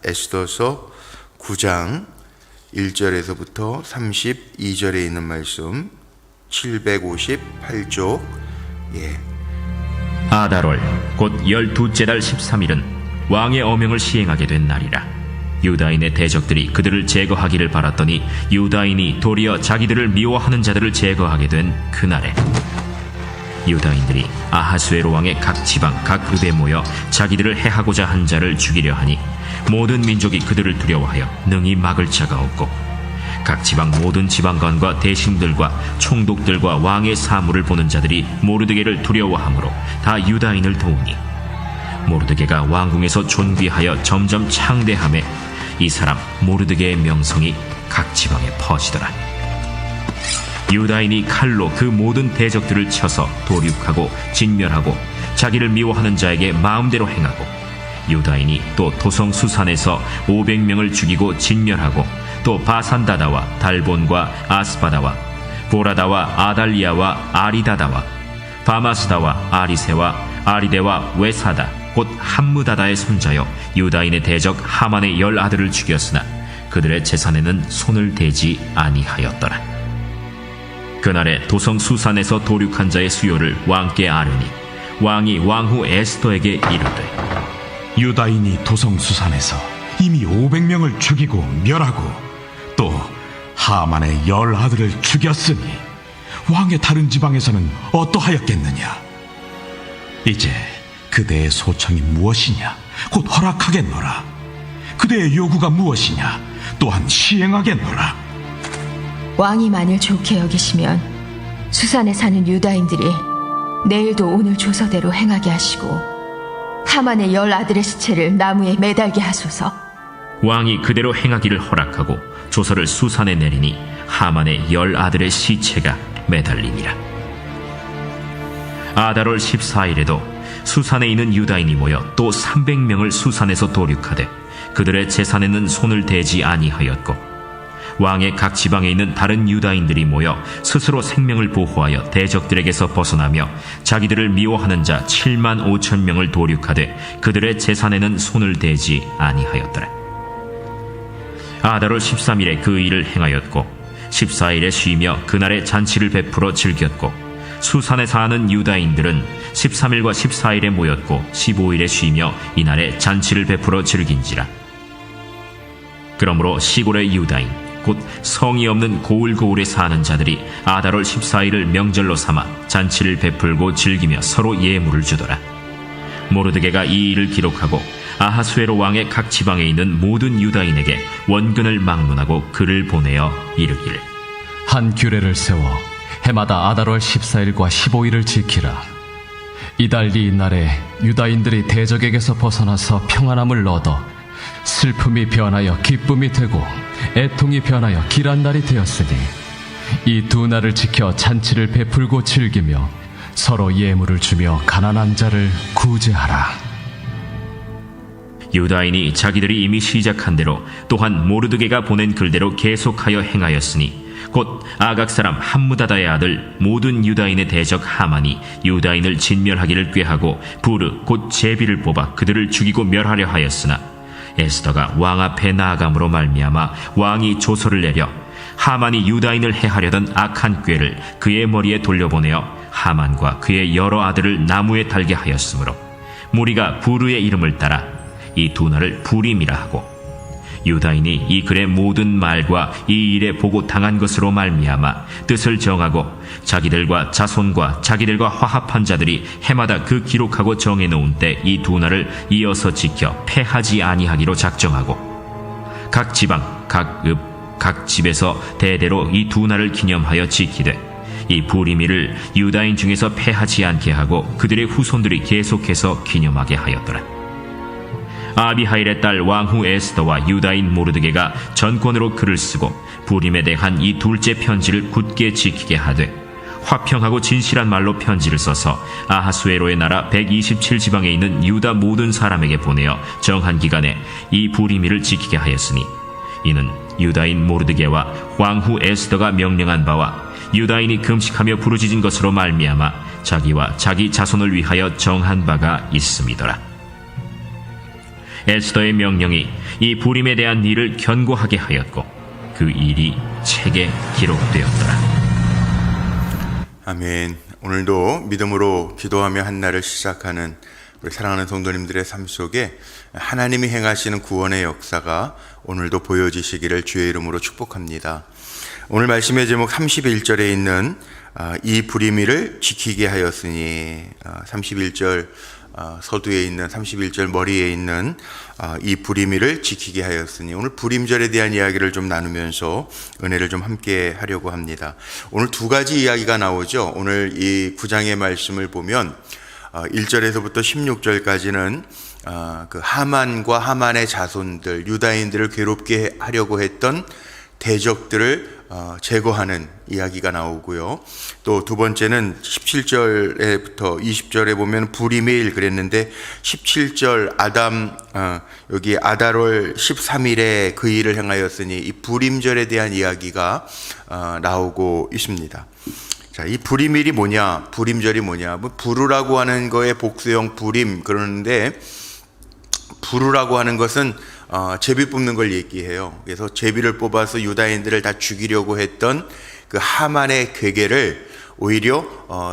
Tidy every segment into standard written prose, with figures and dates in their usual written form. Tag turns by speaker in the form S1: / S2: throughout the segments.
S1: 에스더서 9장 1절에서부터 32절에 있는 말씀 758쪽.
S2: 아달월 곧 12째 달 13일은 왕의 어명을 시행하게 된 날이라. 유다인의 대적들이 그들을 제거하기를 바랐더니 유다인이 도리어 자기들을 미워하는 자들을 제거하게 된 그날에 유다인들이 아하수에로 왕의 각 지방 각 읍에 모여 자기들을 해하고자 한 자를 죽이려 하니 모든 민족이 그들을 두려워하여 능히 막을 자가 없고 각 지방 모든 지방관과 대신들과 총독들과 왕의 사물을 보는 자들이 모르드게를 두려워하므로 다 유다인을 도우니 모르드게가 왕궁에서 존귀하여 점점 창대하매 이 사람 모르드게의 명성이 각 지방에 퍼지더라. 유다인이 칼로 그 모든 대적들을 쳐서 도륙하고 진멸하고 자기를 미워하는 자에게 마음대로 행하고 유다인이 또 도성 수산에서 500명을 죽이고 진멸하고 또 바산다다와 달본과 아스바다와 보라다와 아달리아와 아리다다와 바마스다와 아리세와 아리데와 외사다 곧 함무다다의 손자여 유다인의 대적 하만의 10아들을 죽였으나 그들의 재산에는 손을 대지 아니하였더라. 그날에 도성 수산에서 도륙한 자의 수요를 왕께 아뢰니 왕이 왕후 에스더에게 이르되
S3: 유다인이 도성 수산에서 이미 500명을 죽이고 멸하고 또 하만의 10아들을 죽였으니 왕의 다른 지방에서는 어떠하였겠느냐? 이제 그대의 소청이 무엇이냐? 곧 허락하겠노라. 그대의 요구가 무엇이냐? 또한 시행하겠노라.
S4: 왕이 만일 좋게 여기시면 수산에 사는 유다인들이 내일도 오늘 조서대로 행하게 하시고 하만의 10아들의 시체를 나무에 매달게 하소서.
S2: 왕이 그대로 행하기를 허락하고 조서를 수산에 내리니 하만의 10아들의 시체가 매달리니라. 아달월 14일에도 수산에 있는 유다인이 모여 또 300명을 수산에서 도륙하되 그들의 재산에는 손을 대지 아니하였고 왕의 각 지방에 있는 다른 유다인들이 모여 스스로 생명을 보호하여 대적들에게서 벗어나며 자기들을 미워하는 자 7만 5천 명을 도륙하되 그들의 재산에는 손을 대지 아니하였더라. 아달월 13일에 그 일을 행하였고 14일에 쉬며 그날에 잔치를 베풀어 즐겼고 수산에 사는 유다인들은 13일과 14일에 모였고 15일에 쉬며 이날에 잔치를 베풀어 즐긴지라. 그러므로 시골의 유다인 곧 성이 없는 고을고을에 사는 자들이 아달월 14일을 명절로 삼아 잔치를 베풀고 즐기며 서로 예물을 주더라. 모르드게가 이 일을 기록하고 아하수에로 왕의 각 지방에 있는 모든 유다인에게 원근을 막론하고 글을 보내어 이르기를
S5: 한 규례를 세워 해마다 아달월 14일과 15일을 지키라. 이달 이날에 유다인들이 대적에게서 벗어나서 평안함을 얻어 슬픔이 변하여 기쁨이 되고 애통이 변하여 길한 날이 되었으니 이 두 날을 지켜 잔치를 베풀고 즐기며 서로 예물을 주며 가난한 자를 구제하라.
S2: 유다인이 자기들이 이미 시작한 대로 또한 모르드게가 보낸 글대로 계속하여 행하였으니 곧 아각 사람 함무다다의 아들 모든 유다인의 대적 하만이 유다인을 진멸하기를 꾀하고 부르 곧 제비를 뽑아 그들을 죽이고 멸하려 하였으나 에스더가 왕 앞에 나아감으로 말미암아 왕이 조서를 내려 하만이 유다인을 해하려던 악한 꾀를 그의 머리에 돌려보내어 하만과 그의 여러 아들을 나무에 달게 하였으므로 무리가 부르의 이름을 따라 이 두 날을 부림이라 하고 유다인이 이 글의 모든 말과 이 일에 보고 당한 것으로 말미암아 뜻을 정하고 자기들과 자손과 자기들과 화합한 자들이 해마다 그 기록하고 정해놓은 때 이 두 날을 이어서 지켜 패하지 아니하기로 작정하고 각 지방, 각 읍, 각 집에서 대대로 이 두 날을 기념하여 지키되 이 부리미를 유다인 중에서 패하지 않게 하고 그들의 후손들이 계속해서 기념하게 하였더라. 아비하일의 딸 왕후 에스더와 유다인 모르드게가 전권으로 글을 쓰고 부림에 대한 이 둘째 편지를 굳게 지키게 하되 화평하고 진실한 말로 편지를 써서 아하수에로의 나라 127지방에 있는 유다 모든 사람에게 보내어 정한 기간에 이 부리미를 지키게 하였으니 이는 유다인 모르드게와 왕후 에스더가 명령한 바와 유다인이 금식하며 부르짖은 것으로 말미암아 자기와 자기 자손을 위하여 정한 바가 있음이더라. 에스더의 명령이 이 부림에 대한 일을 견고하게 하였고 그 일이 책에 기록되었더라.
S1: 아멘. 오늘도 믿음으로 기도하며 한 날을 시작하는 우리 사랑하는 성도님들의 삶 속에 하나님이 행하시는 구원의 역사가 오늘도 보여지시기를 주의 이름으로 축복합니다. 오늘 말씀의 제목 31절에 있는 이 불임이를 지키게 하였으니, 31절 서두에 있는 31절 머리에 있는 이 불임이를 지키게 하였으니, 오늘 불임절에 대한 이야기를 좀 나누면서 은혜를 좀 함께 하려고 합니다. 오늘 두 가지 이야기가 나오죠. 오늘 이 9장의 말씀을 보면 1절에서부터 16절까지는 그 하만과 하만의 자손들, 유다인들을 괴롭게 하려고 했던 대적들을 제거하는 이야기가 나오고요. 또 두 번째는 17절에부터 20절에 보면 불임의 일 그랬는데 17절 여기 아달월 13일에 그 일을 행하였으니 이 불임절에 대한 이야기가 나오고 있습니다. 자, 이 불임일이 뭐냐? 불임절이 뭐냐? 뭐 부르라고 하는 거에 복수형 불임 그러는데, 부르라고 하는 것은 제비 뽑는 걸 얘기해요. 그래서 제비를 뽑아서 유다인들을 다 죽이려고 했던 그 하만의 괴계를 오히려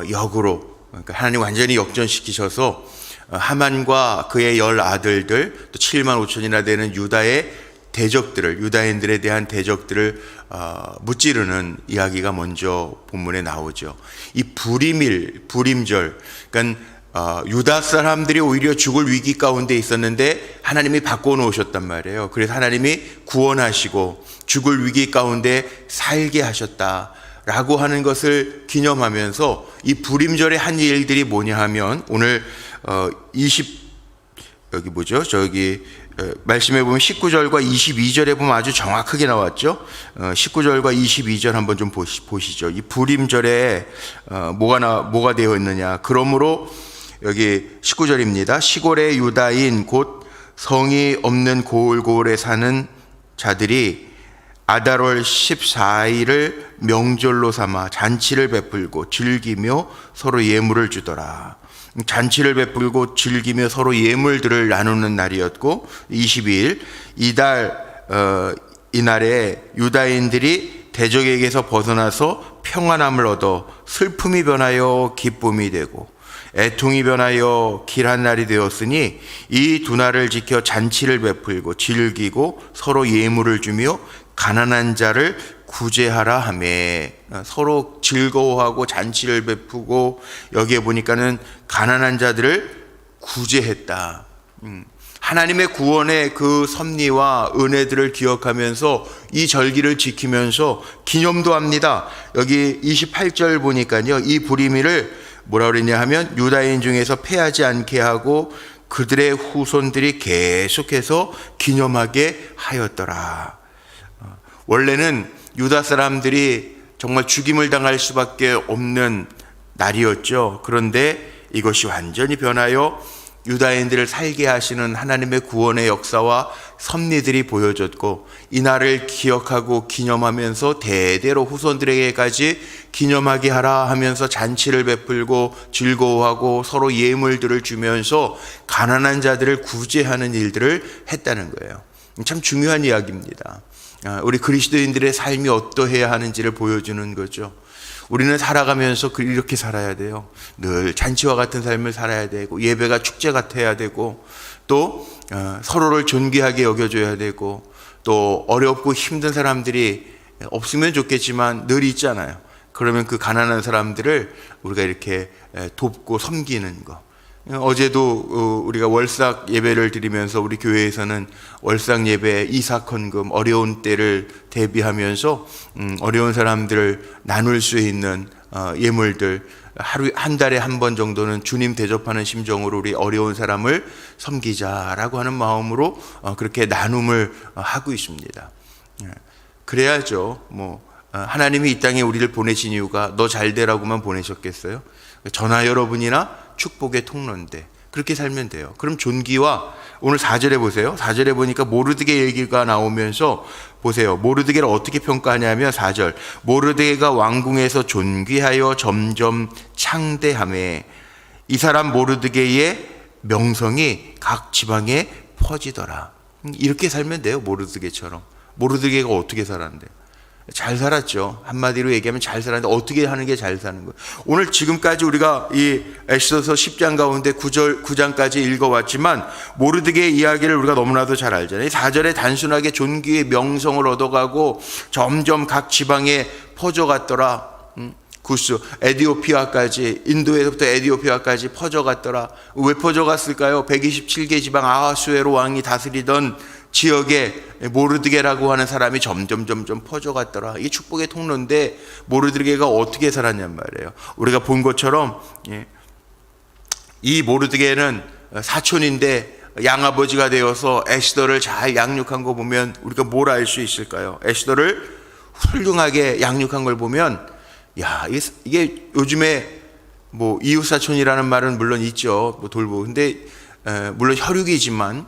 S1: 역으로, 그러니까 하나님 완전히 역전시키셔서 하만과 그의 10 아들들, 또 7만 5천이나 되는 유다의 대적들을, 유다인들에 대한 대적들을 무찌르는 이야기가 먼저 본문에 나오죠. 이 불임일, 불임절, 그러니까 유다 사람들이 오히려 죽을 위기 가운데 있었는데 하나님이 바꿔놓으셨단 말이에요. 그래서 하나님이 구원하시고 죽을 위기 가운데 살게 하셨다라고 하는 것을 기념하면서 이 불임절의 한 일들이 뭐냐 하면, 오늘 말씀해 보면 19절과 22절에 보면 아주 정확하게 나왔죠. 19절과 22절 한번 좀 보시죠. 이 불임절에 뭐가 되어 있느냐. 그러므로 여기 19절입니다. 시골의 유다인 곧 성이 없는 고을고을에 사는 자들이 아달월 14일을 명절로 삼아 잔치를 베풀고 즐기며 서로 예물을 주더라. 잔치를 베풀고 즐기며 서로 예물들을 나누는 날이었고, 22일 이날에 유다인들이 대적에게서 벗어나서 평안함을 얻어 슬픔이 변하여 기쁨이 되고 애통이 변하여 길한 날이 되었으니, 이 두 날을 지켜 잔치를 베풀고 즐기고 서로 예물을 주며 가난한 자를 구제하라 하며, 서로 즐거워하고 잔치를 베푸고, 여기에 보니까는 가난한 자들을 구제했다. 하나님의 구원의 그 섭리와 은혜들을 기억하면서 이 절기를 지키면서 기념도 합니다. 여기 28절 보니까요, 이 불임일을 뭐라 그러냐 하면 유다인 중에서 패하지 않게 하고 그들의 후손들이 계속해서 기념하게 하였더라. 원래는 유다 사람들이 정말 죽임을 당할 수밖에 없는 날이었죠. 그런데 이것이 완전히 변하여 유다인들을 살게 하시는 하나님의 구원의 역사와 섭리들이 보여졌고, 이 날을 기억하고 기념하면서 대대로 후손들에게까지 기념하게 하라 하면서 잔치를 베풀고 즐거워하고 서로 예물들을 주면서 가난한 자들을 구제하는 일들을 했다는 거예요. 참 중요한 이야기입니다. 우리 그리스도인들의 삶이 어떠해야 하는지를 보여주는 거죠. 우리는 살아가면서 이렇게 살아야 돼요. 늘 잔치와 같은 삶을 살아야 되고, 예배가 축제 같아야 되고, 또 서로를 존귀하게 여겨줘야 되고, 또 어렵고 힘든 사람들이 없으면 좋겠지만 늘 있잖아요. 그러면 그 가난한 사람들을 우리가 이렇게 돕고 섬기는 거. 어제도 우리가 월삭 예배를 드리면서 우리 교회에서는 월삭 예배 이삭헌금, 어려운 때를 대비하면서 어려운 사람들을 나눌 수 있는 예물들, 한 달에 한 번 정도는 주님 대접하는 심정으로 우리 어려운 사람을 섬기자라고 하는 마음으로 그렇게 나눔을 하고 있습니다. 그래야죠. 하나님이 이 땅에 우리를 보내신 이유가 너 잘 되라고만 보내셨겠어요? 전하 여러분이나 축복의 통로인데 그렇게 살면 돼요. 그럼 존귀와, 오늘 4절에 보세요. 4절에 보니까 모르드게 얘기가 나오면서 보세요. 모르드게를 어떻게 평가하냐면 4절, 모르드게가 왕궁에서 존귀하여 점점 창대하매, 이 사람 모르드게의 명성이 각 지방에 퍼지더라. 이렇게 살면 돼요. 모르드게처럼. 모르드게가 어떻게 살았는데? 잘 살았죠. 한마디로 얘기하면 잘 살았는데 어떻게 하는 게 잘 사는 거예요? 오늘 지금까지 우리가 이 에스더서 10장 가운데 9장까지 읽어왔지만 모르드게의 이야기를 우리가 너무나도 잘 알잖아요. 4절에 단순하게 존귀의 명성을 얻어가고 점점 각 지방에 퍼져갔더라. 구스, 에디오피아까지, 인도에서부터 에디오피아까지 퍼져갔더라. 왜 퍼져갔을까요? 127개 지방 아하수에로 왕이 다스리던 지역에 모르드게라고 하는 사람이 점점 퍼져갔더라. 이게 축복의 통로인데 모르드게가 어떻게 살았냔 말이에요. 우리가 본 것처럼 이 모르드게는 사촌인데 양아버지가 되어서 에스더를 잘 양육한 거 보면 우리가 뭘 알 수 있을까요? 에스더를 훌륭하게 양육한 걸 보면 야, 이게 요즘에 뭐 이웃사촌이라는 말은 물론 있죠. 뭐 돌보. 근데 물론 혈육이지만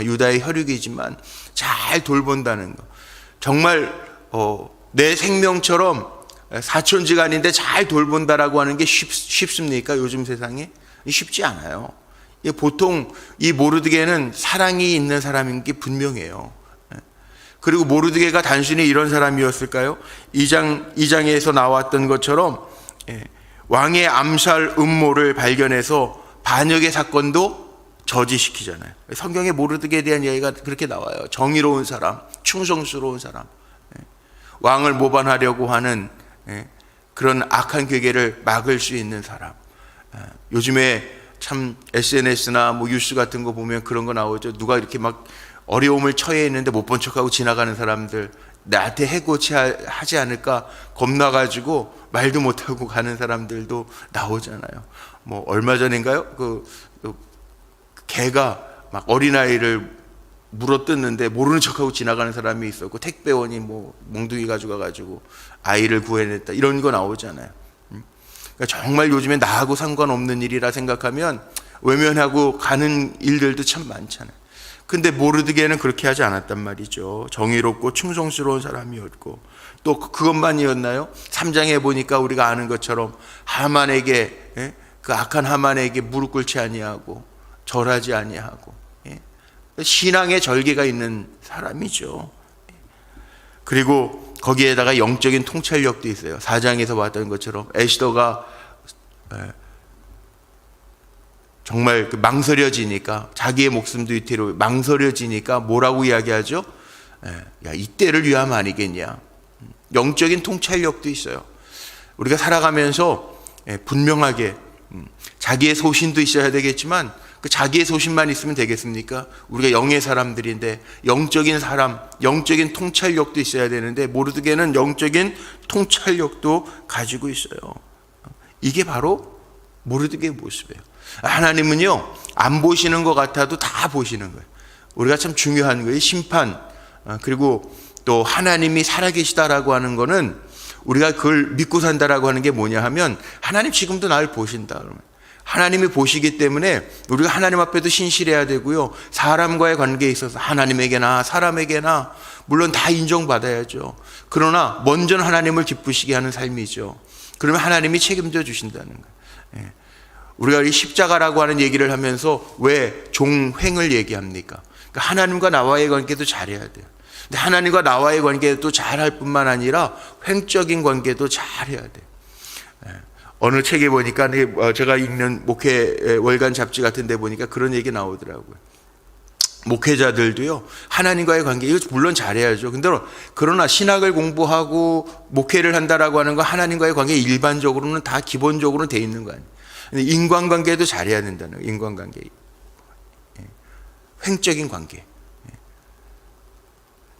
S1: 유다의 혈육이지만 잘 돌본다는 거. 정말 내 생명처럼 사촌지간인데 잘 돌본다라고 하는 게 쉽습니까? 요즘 세상에 쉽지 않아요. 보통 이 모르드게는 사랑이 있는 사람인 게 분명해요. 그리고 모르드게가 단순히 이런 사람이었을까요? 2장에서 나왔던 것처럼 왕의 암살 음모를 발견해서 반역의 사건도 저지시키잖아요. 성경에 모르드게에 대한 이야기가 그렇게 나와요. 정의로운 사람, 충성스러운 사람, 왕을 모반하려고 하는 그런 악한 괴계를 막을 수 있는 사람. 요즘에 참 SNS나 뭐 뉴스 같은 거 보면 그런 거 나오죠. 누가 이렇게 막 어려움을 처해 있는데 못 본 척하고 지나가는 사람들, 나한테 해코지 하지 않을까 겁나가지고 말도 못하고 가는 사람들도 나오잖아요. 뭐 얼마 전인가요? 그 개가 막 어린아이를 물어뜯는데 모르는 척하고 지나가는 사람이 있었고 택배원이 뭐 몽둥이 가져가가지고 아이를 구해냈다 이런 거 나오잖아요. 그러니까 정말 요즘에 나하고 상관없는 일이라 생각하면 외면하고 가는 일들도 참 많잖아요. 근데 모르드게는 그렇게 하지 않았단 말이죠. 정의롭고 충성스러운 사람이었고 또 그것만이었나요? 3장에 보니까 우리가 아는 것처럼 하만에게 그 악한 하만에게 무릎 꿇지 아니하고 절하지 아니하고 신앙의 절개가 있는 사람이죠. 그리고 거기에다가 영적인 통찰력도 있어요. 4장에서 봤던 것처럼 에스더가 정말 망설여지니까 자기의 목숨도 이태로 망설여지니까 뭐라고 이야기하죠? 야, 이때를 위함 아니겠냐. 영적인 통찰력도 있어요. 우리가 살아가면서 분명하게 자기의 소신도 있어야 되겠지만 그 자기의 소신만 있으면 되겠습니까? 우리가 영의 사람들인데 영적인 사람, 영적인 통찰력도 있어야 되는데 모르드게는 영적인 통찰력도 가지고 있어요. 이게 바로 모르드게의 모습이에요. 하나님은요 안 보시는 것 같아도 다 보시는 거예요. 우리가 참 중요한 거예요. 심판 그리고 또 하나님이 살아계시다라고 하는 거는 우리가 그걸 믿고 산다라고 하는 게 뭐냐 하면 하나님 지금도 나를 보신다. 그러면 하나님이 보시기 때문에 우리가 하나님 앞에도 신실해야 되고요. 사람과의 관계에 있어서 하나님에게나 사람에게나 물론 다 인정받아야죠. 그러나 먼저는 하나님을 기쁘시게 하는 삶이죠. 그러면 하나님이 책임져 주신다는 거예요. 우리가 이 십자가라고 하는 얘기를 하면서 왜 종횡을 얘기합니까? 그러니까 하나님과 나와의 관계도 잘해야 돼요. 근데 하나님과 나와의 관계도 잘할 뿐만 아니라 횡적인 관계도 잘해야 돼요. 어느 책에 보니까 제가 읽는 목회 월간 잡지 같은 데 보니까 그런 얘기 나오더라고요. 목회자들도요 하나님과의 관계 이거 물론 잘해야죠. 근데 그러나 신학을 공부하고 목회를 한다라고 하는 거 하나님과의 관계 일반적으로는 다 기본적으로는 돼 있는 거 아니에요. 인간관계도 잘해야 된다는 거예요. 인간관계, 횡적인 관계.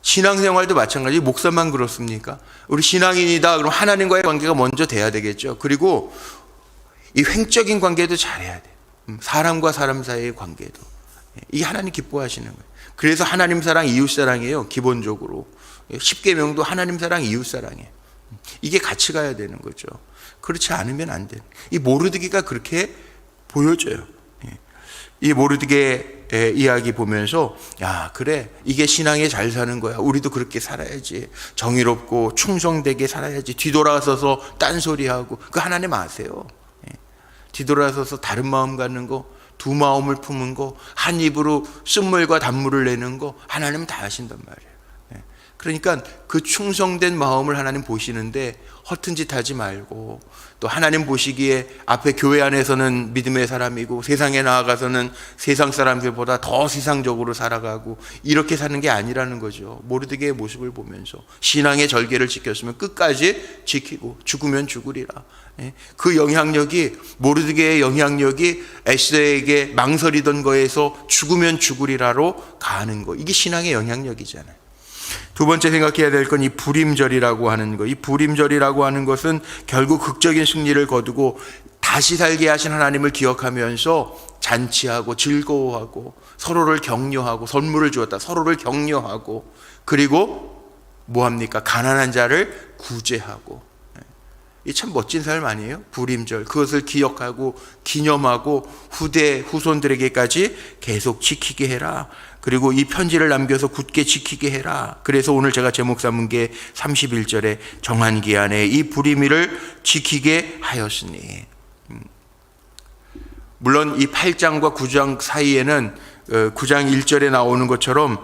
S1: 신앙생활도 마찬가지. 목사만 그렇습니까? 우리 신앙인이다 그럼 하나님과의 관계가 먼저 돼야 되겠죠. 그리고 이 횡적인 관계도 잘해야 돼요. 사람과 사람 사이의 관계도. 이게 하나님 기뻐하시는 거예요. 그래서 하나님 사랑, 이웃 사랑이에요. 기본적으로 10계명도 하나님 사랑, 이웃 사랑이에요. 이게 같이 가야 되는 거죠. 그렇지 않으면 안 돼. 이 모르드게가 그렇게 보여져요. 이 모르드게 이야기 보면서 야 그래 이게 신앙에 잘 사는 거야. 우리도 그렇게 살아야지. 정의롭고 충성되게 살아야지. 뒤돌아서서 딴소리하고 그 하나님 아세요. 뒤돌아서서 다른 마음 갖는 거 두 마음을 품은 거, 한 입으로 쓴물과 단물을 내는 거 하나님은 다 하신단 말이에요. 그러니까 그 충성된 마음을 하나님 보시는데 허튼 짓 하지 말고, 또 하나님 보시기에 앞에 교회 안에서는 믿음의 사람이고 세상에 나아가서는 세상 사람들보다 더 세상적으로 살아가고 이렇게 사는 게 아니라는 거죠. 모르드게의 모습을 보면서 신앙의 절개를 지켰으면 끝까지 지키고 죽으면 죽으리라. 그 영향력이, 모르드게의 영향력이 에스더에게 망설이던 거에서 죽으면 죽으리라로 가는 거, 이게 신앙의 영향력이잖아요. 두 번째 생각해야 될 건 이 불임절이라고 하는 거. 이 불임절이라고 하는 것은 결국 극적인 승리를 거두고 다시 살게 하신 하나님을 기억하면서 잔치하고 즐거워하고 서로를 격려하고, 선물을 주었다 서로를 격려하고, 그리고 뭐합니까? 가난한 자를 구제하고. 이 참 멋진 삶 아니에요? 불임절, 그것을 기억하고 기념하고 후손들에게까지 계속 지키게 해라. 그리고 이 편지를 남겨서 굳게 지키게 해라. 그래서 오늘 제가 제목 삼은 게 31절에 정한 기한에 이 불임일을 지키게 하였으니. 물론 이 8장과 9장 사이에는 9장 1절에 나오는 것처럼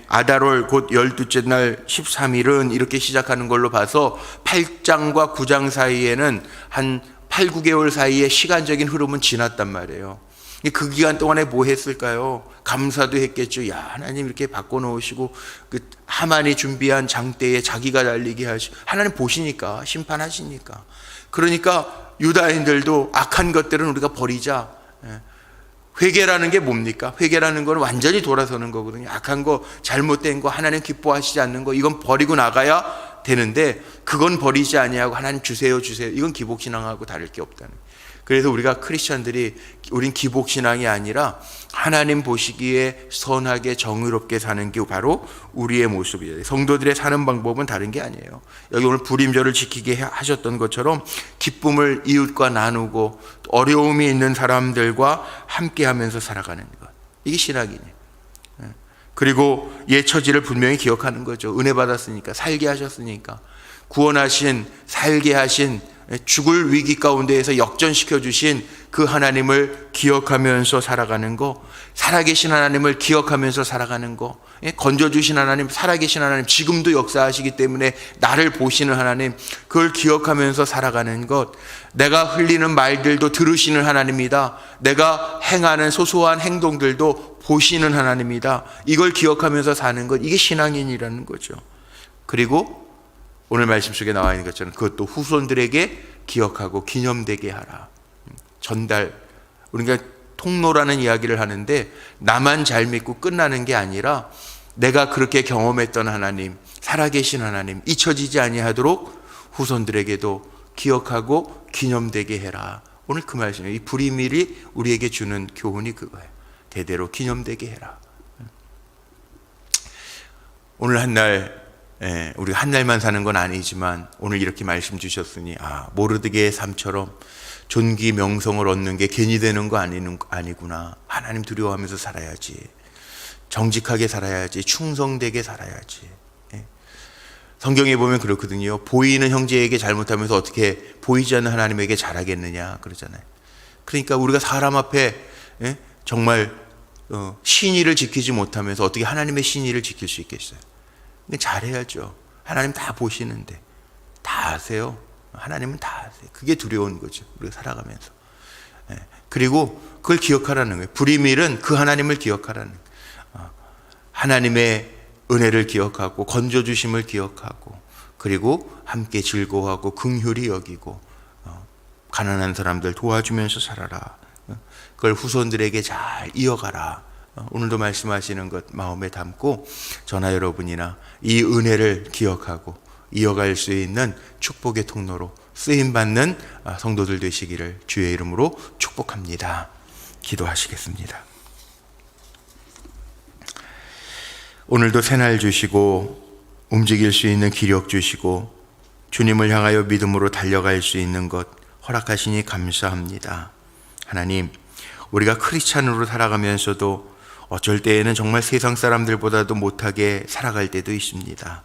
S1: 아달월 곧 12째 날 13일은 이렇게 시작하는 걸로 봐서 8장과 9장 사이에는 한 8, 9개월 사이에 시간적인 흐름은 지났단 말이에요. 그 기간 동안에 뭐 했을까요? 감사도 했겠죠. 야, 하나님 이렇게 바꿔놓으시고 그 하만이 준비한 장대에 자기가 달리게 하시고, 하나님 보시니까, 심판하시니까. 그러니까 유다인들도 악한 것들은 우리가 버리자. 회개라는 게 뭡니까? 회개라는 건 완전히 돌아서는 거거든요. 악한 거, 잘못된 거, 하나님 기뻐하시지 않는 거, 이건 버리고 나가야 되는데 그건 버리지 아니하고 하나님 주세요 주세요, 이건 기복신앙하고 다를 게 없다는 거예요. 그래서 우리가 크리스천들이, 우린 기복신앙이 아니라 하나님 보시기에 선하게 정의롭게 사는 게 바로 우리의 모습이에요. 성도들의 사는 방법은 다른 게 아니에요. 여기 오늘 불임절을 지키게 하셨던 것처럼 기쁨을 이웃과 나누고 어려움이 있는 사람들과 함께 하면서 살아가는 것, 이게 신앙이네요. 그리고 옛 처지를 분명히 기억하는 거죠. 은혜 받았으니까, 살게 하셨으니까, 구원하신, 살게 하신, 죽을 위기 가운데에서 역전시켜 주신 그 하나님을 기억하면서 살아가는 거, 살아계신 하나님을 기억하면서 살아가는 거, 건져주신 하나님, 살아계신 하나님, 지금도 역사하시기 때문에 나를 보시는 하나님, 그걸 기억하면서 살아가는 것, 내가 흘리는 말들도 들으시는 하나님이다, 내가 행하는 소소한 행동들도 보시는 하나님이다, 이걸 기억하면서 사는 것, 이게 신앙인이라는 거죠. 그리고 오늘 말씀 속에 나와 있는 것처럼 그것도 후손들에게 기억하고 기념되게 하라. 전달, 우리가 통로라는 이야기를 하는데 나만 잘 믿고 끝나는 게 아니라 내가 그렇게 경험했던 하나님, 살아계신 하나님, 잊혀지지 아니하도록 후손들에게도 기억하고 기념되게 해라. 오늘 그 말씀이에요. 이 불임일이 우리에게 주는 교훈이 그거예요. 대대로 기념되게 해라. 오늘 한날, 우리가 한 날만 사는 건 아니지만 오늘 이렇게 말씀 주셨으니, 모르드게의 삶처럼 존귀 명성을 얻는 게 괜히 되는 거 아니구나. 하나님 두려워하면서 살아야지, 정직하게 살아야지, 충성되게 살아야지. 성경에 보면 그렇거든요. 보이는 형제에게 잘못하면서 어떻게 보이지 않는 하나님에게 잘하겠느냐 그러잖아요. 그러니까 우리가 사람 앞에 정말 신의를 지키지 못하면서 어떻게 하나님의 신의를 지킬 수 있겠어요? 잘해야죠. 하나님 다 보시는데. 다 아세요. 하나님은 다 아세요. 그게 두려운 거죠, 우리가 살아가면서. 그리고 그걸 기억하라는 거예요. 불임일은 그 하나님을 기억하라는 거예요. 하나님의 은혜를 기억하고 건져주심을 기억하고, 그리고 함께 즐거워하고 긍휼히 여기고, 가난한 사람들 도와주면서 살아라. 그걸 후손들에게 잘 이어가라. 오늘도 말씀하시는 것 마음에 담고 저나 여러분이나 이 은혜를 기억하고 이어갈 수 있는 축복의 통로로 쓰임받는 성도들 되시기를 주의 이름으로 축복합니다. 기도하시겠습니다. 오늘도 새날 주시고 움직일 수 있는 기력 주시고 주님을 향하여 믿음으로 달려갈 수 있는 것 허락하시니 감사합니다. 하나님, 우리가 크리스찬으로 살아가면서도 어쩔 때에는 정말 세상 사람들보다도 못하게 살아갈 때도 있습니다.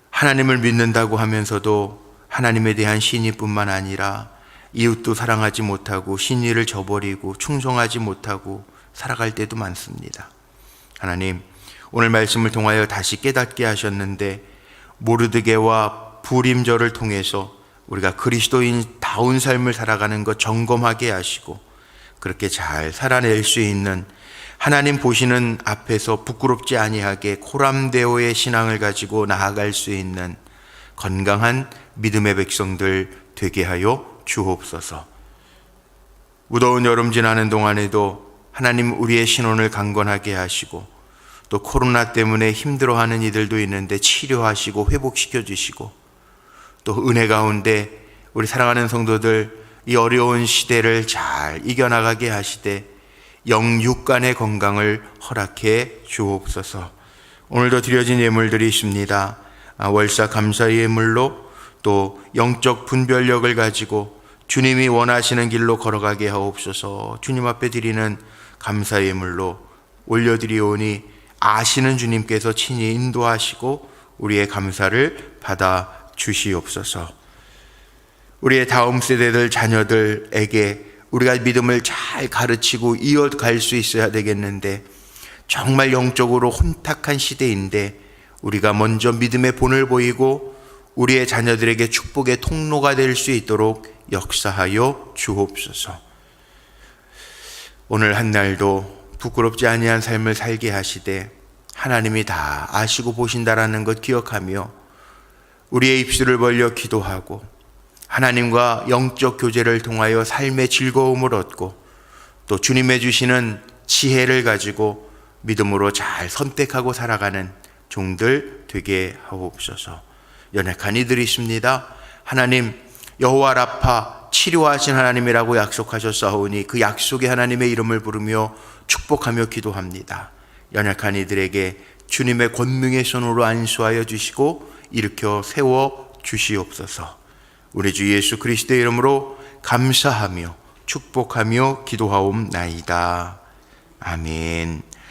S1: 하나님을 믿는다고 하면서도 하나님에 대한 신의뿐만 아니라 이웃도 사랑하지 못하고 신의를 저버리고 충성하지 못하고 살아갈 때도 많습니다. 하나님, 오늘 말씀을 통하여 다시 깨닫게 하셨는데 모르드게와 부림절을 통해서 우리가 그리스도인다운 삶을 살아가는 것 점검하게 하시고 그렇게 잘 살아낼 수 있는, 하나님 보시는 앞에서 부끄럽지 아니하게 코람데오의 신앙을 가지고 나아갈 수 있는 건강한 믿음의 백성들 되게 하여 주옵소서. 무더운 여름 지나는 동안에도 하나님 우리의 신혼을 강건하게 하시고 또 코로나 때문에 힘들어하는 이들도 있는데 치료하시고 회복시켜 주시고 또 은혜 가운데 우리 사랑하는 성도들 이 어려운 시대를 잘 이겨나가게 하시되 영육간의 건강을 허락해 주옵소서. 오늘도 드려진 예물들이 있습니다. 월사 감사의 예물로 또 영적 분별력을 가지고 주님이 원하시는 길로 걸어가게 하옵소서. 주님 앞에 드리는 감사의 예물로 올려드리오니 아시는 주님께서 친히 인도하시고 우리의 감사를 받아 주시옵소서. 우리의 다음 세대들 자녀들에게 우리가 믿음을 잘 가르치고 이어갈 수 있어야 되겠는데 정말 영적으로 혼탁한 시대인데 우리가 먼저 믿음의 본을 보이고 우리의 자녀들에게 축복의 통로가 될 수 있도록 역사하여 주옵소서. 오늘 한 날도 부끄럽지 아니한 삶을 살게 하시되 하나님이 다 아시고 보신다라는 것 기억하며 우리의 입술을 벌려 기도하고 하나님과 영적 교제를 통하여 삶의 즐거움을 얻고 또 주님의 주시는 지혜를 가지고 믿음으로 잘 선택하고 살아가는 종들 되게 하옵소서. 연약한 이들이 있습니다. 하나님, 여호와 라파 치료하신 하나님이라고 약속하셨사오니 그 약속의 하나님의 이름을 부르며 축복하며 기도합니다. 연약한 이들에게 주님의 권능의 손으로 안수하여 주시고 일으켜 세워 주시옵소서. 우리 주 예수 그리스도의 이름으로 감사하며 축복하며 기도하옵나이다. 아멘.